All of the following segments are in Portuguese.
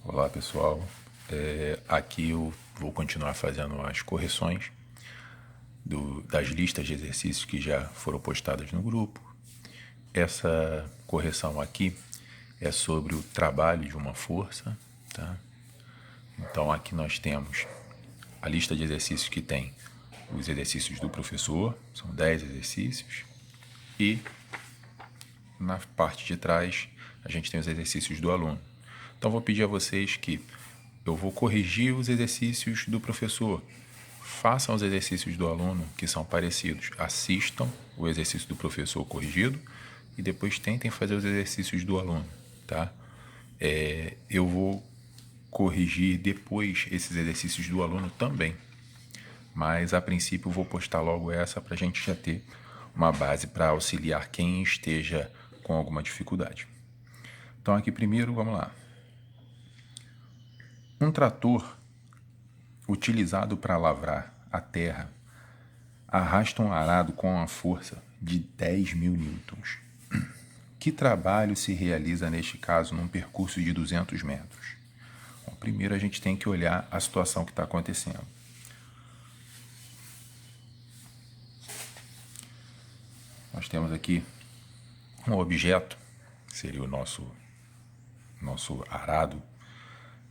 Olá pessoal, aqui eu vou continuar fazendo as correções das listas de exercícios que já foram postadas no grupo. Essa correção aqui é sobre o trabalho de uma força, tá? Então aqui nós temos a lista de exercícios que tem os exercícios do professor, são 10 exercícios, e na parte de trás a gente tem os exercícios do aluno. Então vou pedir a vocês que eu vou corrigir os exercícios do professor. Façam os exercícios do aluno que são parecidos. Assistam o exercício do professor corrigido e depois tentem fazer os exercícios do aluno, tá? Eu vou corrigir depois esses exercícios do aluno também, mas a princípio eu vou postar logo essa para a gente já ter uma base para auxiliar quem esteja com alguma dificuldade. Então aqui primeiro, vamos lá. Um trator utilizado para lavrar a terra arrasta um arado com uma força de 10.000 newtons. Que trabalho se realiza neste caso num percurso de 200 metros? Bom, primeiro a gente tem que olhar a situação que está acontecendo. Nós temos aqui um objeto, que seria o nosso arado.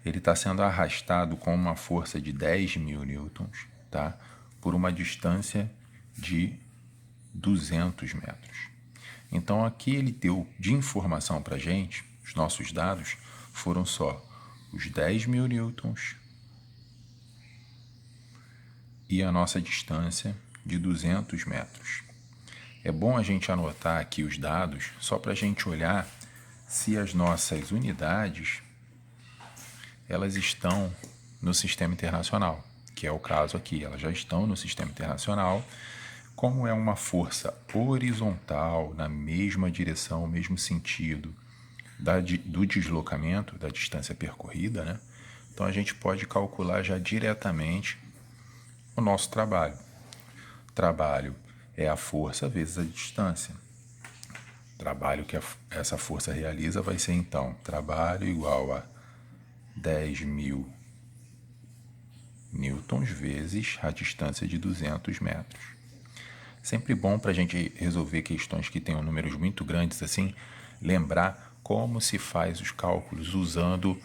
Ele está sendo arrastado com uma força de 10.000 newtons, tá? Por uma distância de 200 metros. Então aqui ele deu de informação para a gente, os nossos dados foram só os 10.000 newtons e a nossa distância de 200 metros. É bom a gente anotar aqui os dados só para a gente olhar se as nossas unidades elas estão no sistema internacional, que é o caso aqui, elas já estão no sistema internacional. Como é uma força horizontal, na mesma direção, mesmo sentido do deslocamento, da distância percorrida, né? Então a gente pode calcular já diretamente o nosso trabalho. Trabalho é a força vezes a distância. Trabalho que essa força realiza vai ser então trabalho igual a 10.000 newtons vezes a distância de 200 metros. Sempre bom para a gente resolver questões que tenham números muito grandes assim, lembrar como se faz os cálculos usando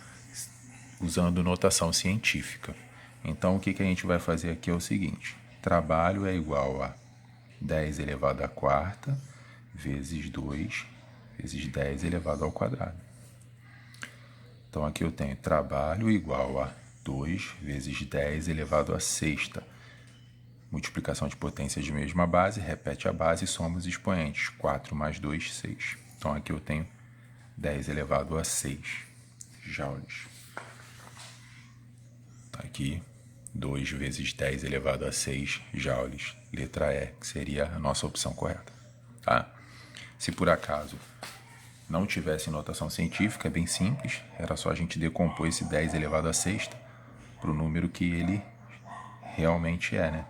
notação científica. Então o que a gente vai fazer aqui é o seguinte: trabalho é igual a 10 elevado à quarta vezes 2 vezes 10 elevado ao quadrado. Então aqui eu tenho trabalho igual a 2 vezes 10 elevado à sexta. Multiplicação de potências de mesma base, repete a base e soma os expoentes. 4 mais 2, 6. Então aqui eu tenho 10 elevado a 6 joules. Aqui, 2 vezes 10 elevado a 6 joules. Letra E, que seria a nossa opção correta. Tá? Se por acaso não tivesse notação científica, é bem simples. Era só a gente decompor esse 10 elevado a sexta para o número que ele realmente é, né?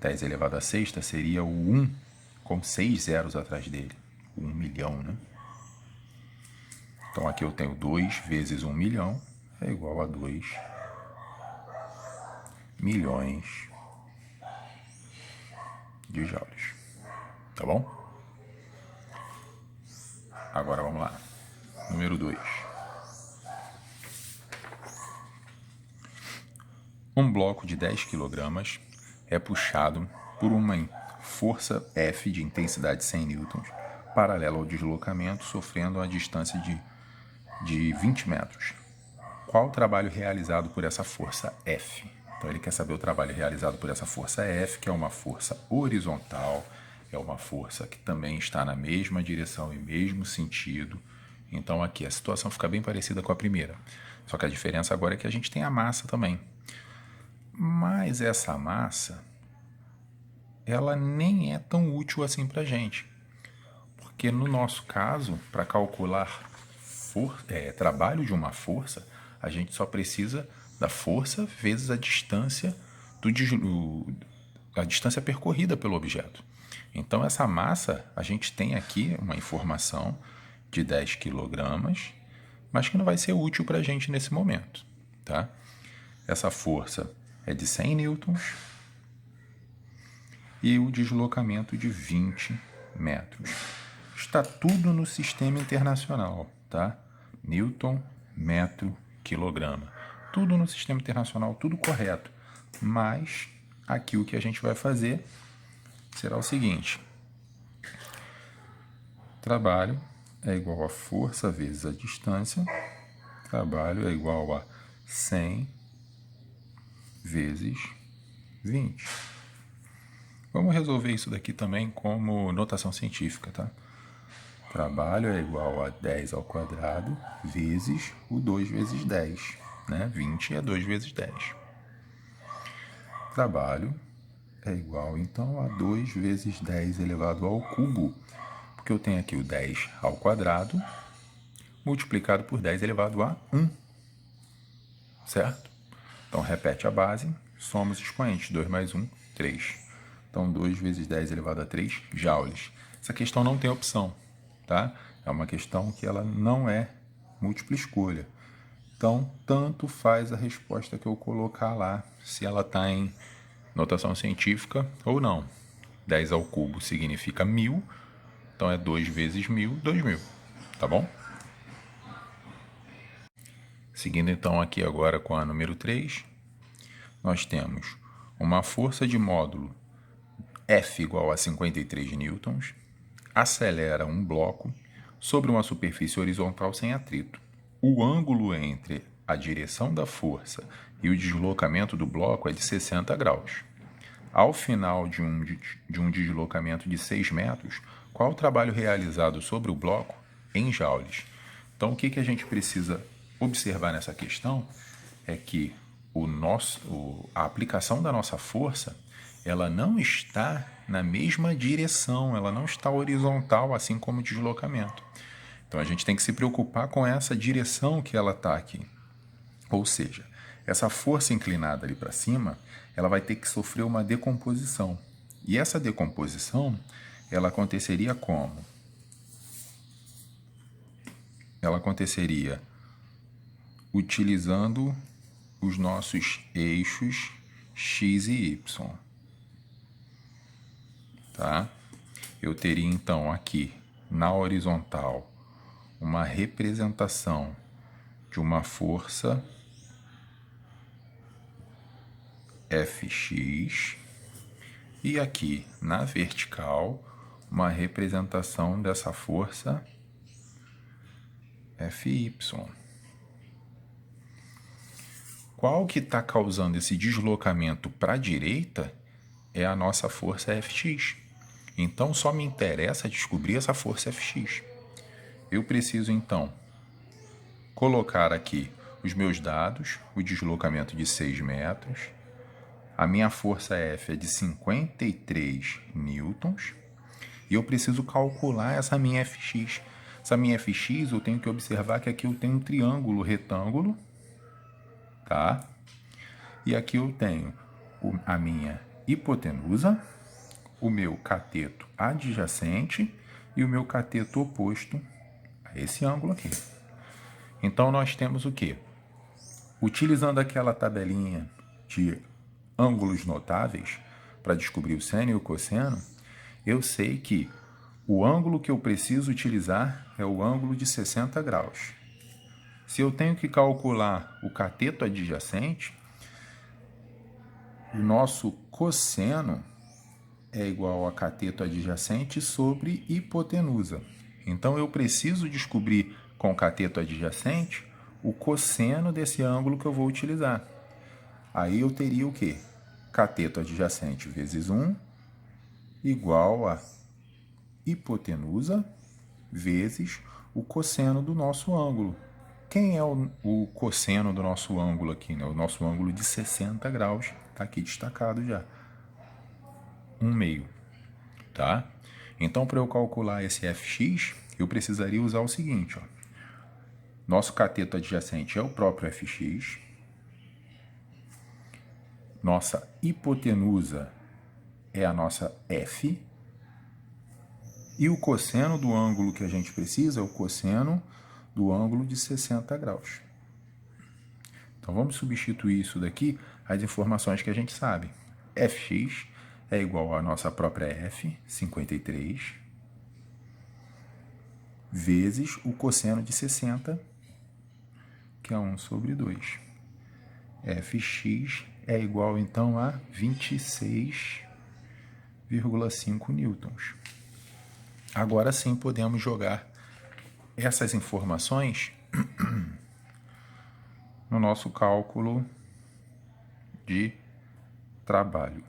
10 elevado a sexta seria o 1 com 6 zeros atrás dele. 1 milhão, né? Então aqui eu tenho 2 vezes 1 milhão é igual a 2 milhões de joules. Tá bom? Agora vamos lá. Número 2. Um bloco de 10 kg é puxado por uma força F de intensidade 100 newtons, paralela ao deslocamento, sofrendo a distância de 20 metros. Qual o trabalho realizado por essa força F? Então ele quer saber o trabalho realizado por essa força F, que é uma força horizontal, é uma força que também está na mesma direção e mesmo sentido. Então aqui a situação fica bem parecida com a primeira. Só que a diferença agora é que a gente tem a massa também. Mas essa massa, ela nem é tão útil assim para a gente. Porque no nosso caso, para calcular trabalho de uma força, a gente só precisa da força vezes a distância a distância percorrida pelo objeto. Então essa massa, a gente tem aqui uma informação de 10 kg mas que não vai ser útil para a gente nesse momento, tá? Essa força é de 100 newtons e o deslocamento de 20 metros. Está tudo no sistema internacional, tá? Newton, metro, quilograma. Tudo no sistema internacional, tudo correto. Mas aqui o que a gente vai fazer será o seguinte: trabalho é igual a força vezes a distância. Trabalho é igual a 100 vezes 20. Vamos resolver isso daqui também como notação científica, tá? Trabalho é igual a 10 ao quadrado vezes o 2 vezes 10, né? 20 é 2 vezes 10. Trabalho é igual, então, a 2 vezes 10 elevado ao cubo, porque eu tenho aqui o 10 ao quadrado multiplicado por 10 elevado a 1, certo? Então, repete a base, soma os expoentes, 2 mais 1, 3. Então, 2 vezes 10 elevado a 3 joules. Essa questão não tem opção, tá? É uma questão que ela não é múltipla escolha. Então, tanto faz a resposta que eu colocar lá, se ela está em notação científica ou não. 10 ao cubo significa 1000, então é 2 vezes 1000, 2000, tá bom? Seguindo então aqui agora com a número 3, nós temos uma força de módulo F igual a 53 newtons, acelera um bloco sobre uma superfície horizontal sem atrito. O ângulo entre a direção da força e o deslocamento do bloco é de 60 graus. Ao final de um deslocamento de 6 metros, qual o trabalho realizado sobre o bloco em joules? Então, o que a gente precisa observar nessa questão é que a aplicação da nossa força, ela não está na mesma direção, ela não está horizontal, assim como o deslocamento. Então, a gente tem que se preocupar com essa direção que ela está aqui. Ou seja, essa força inclinada ali para cima, ela vai ter que sofrer uma decomposição. E essa decomposição, ela aconteceria como? Ela aconteceria utilizando os nossos eixos x e y. Tá? Eu teria então aqui na horizontal uma representação de uma força Fx e aqui na vertical uma representação dessa força Fy. Qual que está causando esse deslocamento para a direita é a nossa força Fx. Então, só me interessa descobrir essa força Fx. Eu preciso, então, colocar aqui os meus dados, o deslocamento de 6 metros, a minha força F é de 53 newtons, e eu preciso calcular essa minha Fx. Essa minha Fx, eu tenho que observar que aqui eu tenho um triângulo retângulo, tá? E aqui eu tenho a minha hipotenusa, o meu cateto adjacente e o meu cateto oposto a esse ângulo aqui. Então, nós temos o quê? Utilizando aquela tabelinha de ângulos notáveis para descobrir o seno e o cosseno, eu sei que o ângulo que eu preciso utilizar é o ângulo de 60 graus. Se eu tenho que calcular o cateto adjacente, o nosso cosseno é igual a cateto adjacente sobre hipotenusa. Então, eu preciso descobrir com cateto adjacente o cosseno desse ângulo que eu vou utilizar. Aí eu teria o quê? Cateto adjacente vezes 1 igual a hipotenusa vezes o cosseno do nosso ângulo. Quem é o cosseno do nosso ângulo aqui, né? O nosso ângulo de 60 graus, está aqui destacado já. 1/2, tá? Então, para eu calcular esse Fx, eu precisaria usar o seguinte, ó. Nosso cateto adjacente é o próprio Fx. Nossa hipotenusa é a nossa F. E o cosseno do ângulo que a gente precisa é o cosseno do ângulo de 60 graus. Então, vamos substituir isso daqui às informações que a gente sabe. Fx é igual à nossa própria f, 53, vezes o cosseno de 60, que é 1 sobre 2. Fx é igual, então, a 26,5 newtons. Agora sim podemos jogar essas informações no nosso cálculo de trabalho.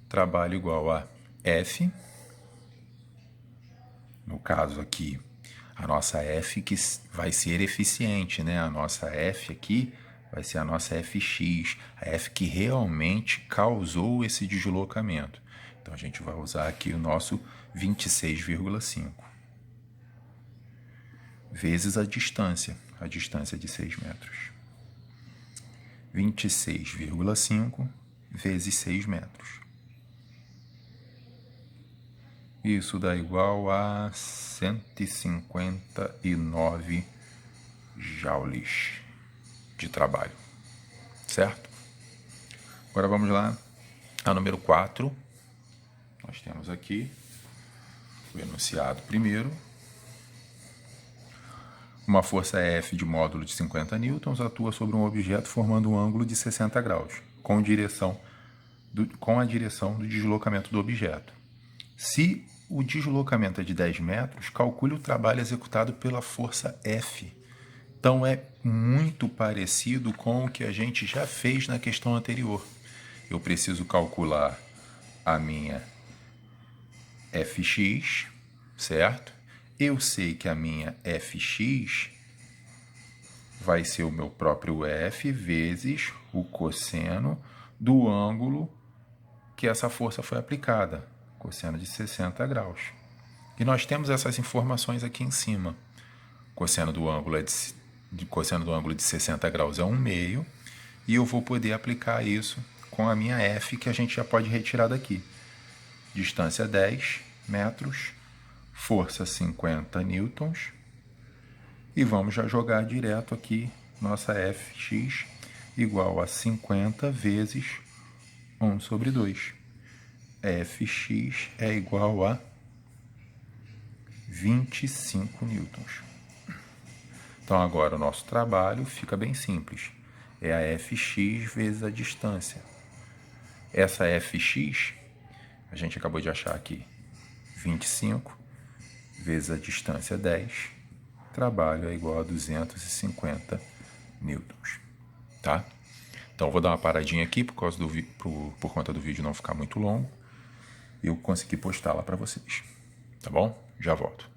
Trabalho igual a F, no caso aqui, a nossa F que vai ser eficiente, né? A nossa F aqui vai ser a nossa Fx, a F que realmente causou esse deslocamento. Então, a gente vai usar aqui o nosso 26,5. Vezes a distância de 6 metros. 26,5 vezes 6 metros. Isso dá igual a 159 joules de trabalho, certo? Agora vamos lá, a número 4. Nós temos aqui o enunciado primeiro. Uma força F de módulo de 50 newtons atua sobre um objeto formando um ângulo de 60 graus, com a direção do deslocamento do objeto. Se o deslocamento é de 10 metros, calcule o trabalho executado pela força F. Então, é muito parecido com o que a gente já fez na questão anterior. Eu preciso calcular a minha Fx, certo? Eu sei que a minha Fx vai ser o meu próprio F vezes o cosseno do ângulo que essa força foi aplicada, cosseno de 60 graus. E nós temos essas informações aqui em cima. Cosseno do ângulo de 60 graus é 1/2, e eu vou poder aplicar isso com a minha F, que a gente já pode retirar daqui. Distância 10 metros, força 50 newtons, e vamos já jogar direto aqui nossa Fx igual a 50 vezes 1 sobre 2. Fx é igual a 25 newtons. Então, agora o nosso trabalho fica bem simples. É a Fx vezes a distância. Essa Fx, a gente acabou de achar aqui, 25 vezes a distância 10, trabalho é igual a 250 newtons, tá? Então, vou dar uma paradinha aqui por conta do vídeo não ficar muito longo. Eu consegui postar lá para vocês, tá bom? Já volto.